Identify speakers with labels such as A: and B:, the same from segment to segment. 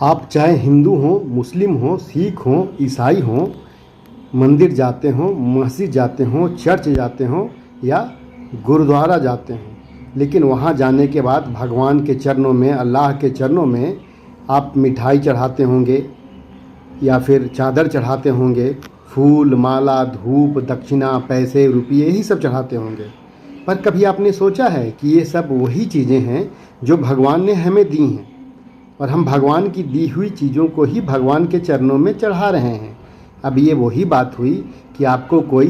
A: आप चाहे हिंदू हों, मुस्लिम हों, सिख हों, ईसाई हों, मंदिर जाते हों, मस्जिद जाते हों, चर्च जाते हों या गुरुद्वारा जाते हों, लेकिन वहाँ जाने के बाद भगवान के चरणों में, अल्लाह के चरणों में आप मिठाई चढ़ाते होंगे या फिर चादर चढ़ाते होंगे, फूल, माला, धूप, दक्षिणा, पैसे, रुपये, यही सब चढ़ाते होंगे। पर कभी आपने सोचा है कि ये सब वही चीज़ें हैं जो भगवान ने हमें दी हैं और हम भगवान की दी हुई चीज़ों को ही भगवान के चरणों में चढ़ा रहे हैं। अब ये वही बात हुई कि आपको कोई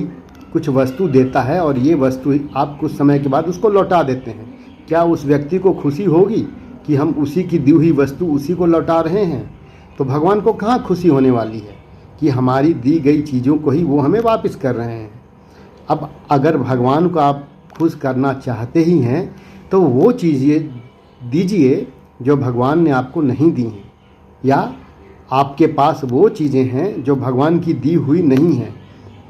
A: कुछ वस्तु देता है और ये वस्तु आप कुछ समय के बाद उसको लौटा देते हैं। क्या उस व्यक्ति को खुशी होगी कि हम उसी की दी हुई वस्तु उसी को लौटा रहे हैं? तो भगवान को कहाँ खुशी होने वाली है कि हमारी दी गई चीज़ों को ही वो हमें वापस कर रहे हैं। अब अगर भगवान को आप खुश करना चाहते ही हैं तो वो चीज़ें दीजिए जो भगवान ने आपको नहीं दी हैं, या आपके पास वो चीज़ें हैं जो भगवान की दी हुई नहीं हैं।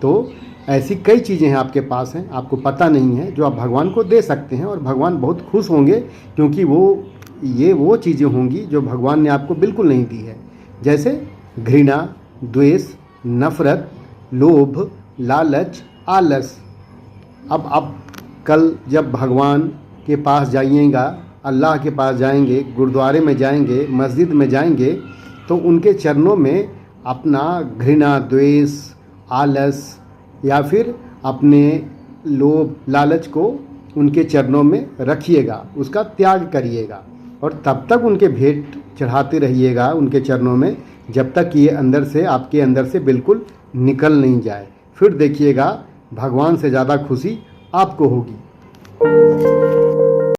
A: तो ऐसी कई चीज़ें हैं आपके पास हैं, आपको पता नहीं है, जो आप भगवान को दे सकते हैं और भगवान बहुत खुश होंगे, क्योंकि वो चीज़ें होंगी जो भगवान ने आपको बिल्कुल नहीं दी है। जैसे घृणा, द्वेष, नफ़रत, लोभ, लालच, आलस। अब आप कल जब भगवान के पास जाइएगा, अल्लाह के पास जाएंगे, गुरुद्वारे में जाएंगे, मस्जिद में जाएंगे, तो उनके चरणों में अपना घृणा, द्वेष, आलस या फिर अपने लोभ, लालच को उनके चरणों में रखिएगा, उसका त्याग करिएगा और तब तक उनके भेंट चढ़ाते रहिएगा उनके चरणों में, जब तक ये अंदर से, आपके अंदर से बिल्कुल निकल नहीं जाए। फिर देखिएगा भगवान से ज़्यादा खुशी आपको होगी।